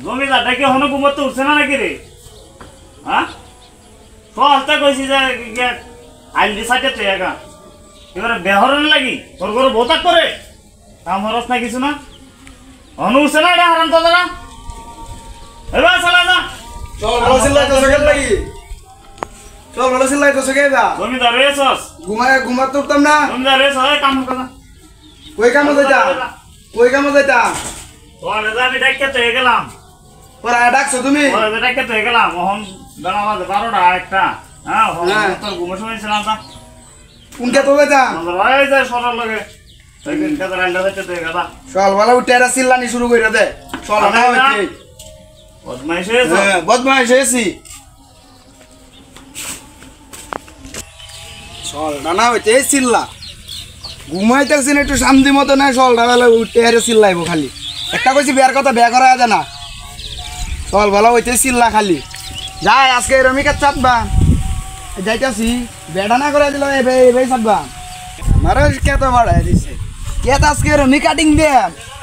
জমিদারটা কি হনো ঘুমোতে উঠছে না নাকি রে? হ্যাঁ সহজটা কইছি যে আইল দি সাইডে তুই একা এবারে বেহরণ লাগি তোর ঘরে বোতাক করে কাম হরস না কিছু না হনো উঠছে না এটা হারাম দাদা এবার চলে যা চল ভালো সিলাই তো সকেল লাগি চল ভালো সিলাই তো সকেল দা জমিদার রেছস ঘুমাতে উঠতাম না জমিদার রেছ হয় কাম করনা কই কামে যাইতা ওরে আমি ডাইকে তো গেলাম পরে ডাকছো তুমি ওরে ডাইকে তো গেলাম মোহন বেলা বাজে 12টা একটা হ্যাঁ তোর ঘুমের সময় ছিলাম তা কোনকে তো যাইতা ওই যায় সরার লগে সেদিন কাজ রান্না হচ্ছে তো গেলা চল ভালো উঠে আর চিল্লানি শুরু কইরা দে চল না হইছে বদমাইশ হয়েছে বদমাইশ হয়েছি চল না হইতে চিল্লা ঘুমাইতেছি না একটু শান্তি মতো না চলটা বেলা উঠে হেরে চিল্লাইব খালি একটা কইছি বিয়ার কথা বিয়া করা যায় না চল ভালো হইতে চিল্লা খালি যাই আজকে রমিকা চাপবা যাইতাছি বেড়া না করে দিল এই চাপবা মারে কেত বাড়াই দিছে কেত আজকে রমি কাটিং দে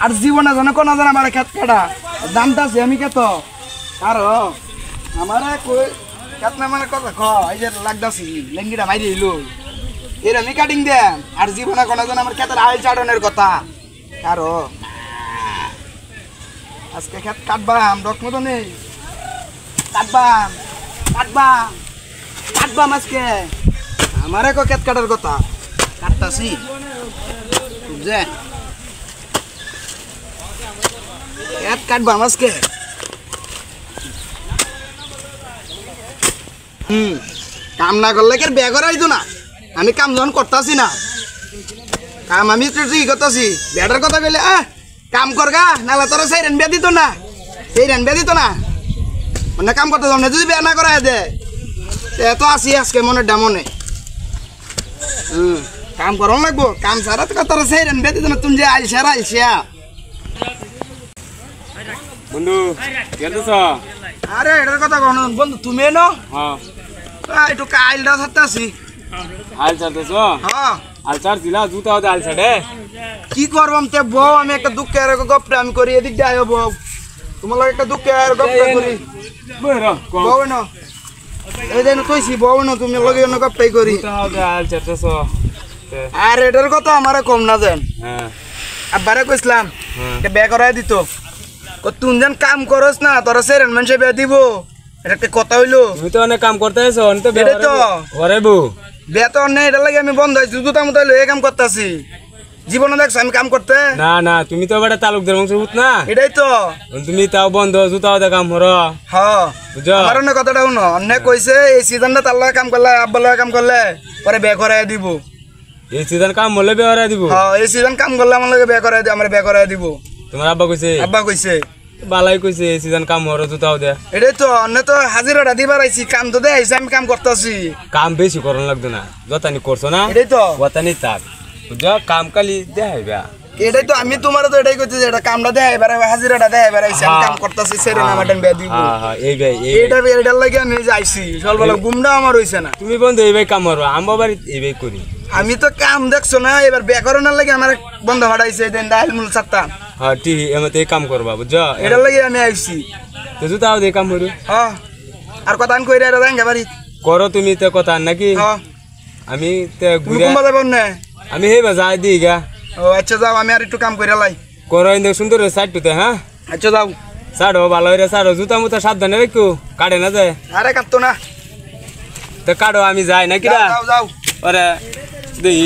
আর জীবনে জানো কোন জানা বাড়া খেত কাটা দামটাছি আমি কেত আর আমার কই কেত না মানে কথা খ এই যে লাগতাছি লেঙ্গিটা মাইরি দিলো এই রমি কাটিং দে আর জীবনে কোন জানা আমার খেতের আইল চাটনের কথা কারো আজকে খেত কাটবাম ডক মতো নেই কাটবাম আজকে আমারে কো খেত কাটার কথা কাটতাছি বুঝছে খেত কাটবাম আজকে কাম না করলে কি বিয়া করা হইতো না আমি কাম যখন করতাছি না কাম আমি ঠিক করতাছি বেটার কথা কইলে কাম করগা নালে তোরা সেইরেন বিয়া দিত না মানে কাম করতে যাও না যদি বিয়া না করা দে এত আসি আজকে মনে ডামনে কাম করন লাগবো কাম ছাড়া তো তোরা সেইরেন বিয়া দিত না তুমি যে আইসা বন্ধু কেতেছ আরে এটার কথা কোন বন্ধু তুমি এনো হ্যাঁ একটু কাইলটা ছাড়তে আসি আল ছাড়তেছ হ্যাঁ আল ছাড়ছিলা জুতা হতে আল ছাড়ে কি করবাম তে বউ আমি একটা দুঃখের গপ্পটা আমি করি এদিক দিয়ে আয়ো বউ তোমার লাগে একটা দুঃখের গপ্পটা করি বউ না এই যে কইছি বউ না তুমি লগে অন্য গপ্পাই করি জুতা হতে আল ছাড়তেছ আর এটার কথা আমারে কম না দেন হ্যাঁ আব্বারে কইছিলাম এটা বিয়া করাই দিত তুই যেন কাম করস না তোরা সেরেন মানুষে বিয়া দিব এটা একটা কথা হইলো তুমি তো অনেক কাম করতে আছো অনেক তো এটাই তো ঘরে বউ বিয়া তো অনেক এটা লাগে আমি বন্ধ হয়েছি দুটা মতো হইলো এই কাম করতেছি জীবনে দেখছো আমি কাম করতে না তুমি তো এবার তালুকদার বংশ ভূত না এটাই তো তুমি তাও বন্ধ জুতা হতে কাম করো হ্যাঁ বুঝছো আমার অন্য কথাটা শুনো অনেক কইছে এই সিজনটা তার লগে কাম করলে আব্বার লগে কাম করলে পরে বিয়া করাই দিব এই সিজন কাম হলে বেহরা দিব হ্যাঁ এই সিজন কাম করলে আমার লগে বিয়া করাই দিব আমার বিয়া করাই দিব তোমার আব্বা কইছে আব্বা কইছে বালাই কইছে এই সিজন কাম হরো জুতাও দে এটাই তো অন্য তো হাজিরাটা দিবার আইছি কাম তো দে আইছি আমি কাম করতেছি কাম বেশি করন লাগতো না যতানি করছো না এটাই তো ওতানি তাক বুঝছো কাম কালি দেখাইবা এটাই তো আমি তোমার তো এটাই কইতে যে এটা কামটা দেয় এবারে হাজিরাটা দেয় এবারে আইছি আমি কাম করতেছি সেরে না মাটন বিয়া দিব হ্যাঁ এই ভাই এইটা এটার লাগে আমি যাইছি সকালবেলা ঘুমটা আমার হইছে না তুমি বন্ধু এই ভাই কাম হরো আমার বাড়ি এই ভাই করি আমি তো কাম দেখছো না এবার বিয়া করানোর লাগে আমার বন্ধ হারাইছে দেন ডাইল মূল চারটা হ্যাঁ ঠিক এমতে এই কাম করবা বুঝছো এটার লাগে আমি আইছি তো জুতাও দে কাম হরো হ্যাঁ আর কথা আন কইরা এটা যাঙ্গা বাড়ি করো তুমি তো কথা নাকি হ্যাঁ আমি তে তুমি ঘুরে কোন যাবেন না আমি হেবা যাই দিই গা ও আচ্ছা যাও আমি আর একটু কাম কইরা লাই করো ইন্দে সুন্দর সাইড টুতে হ্যাঁ আচ্ছা যাও সাড়ো ভালো হইরে সাড়ো জুতা মুতা সাবধানে রাখো কাটে না যায় আরে কাটতো না তো কাটো আমি যাই নাকি যাও যাও ওরে দেই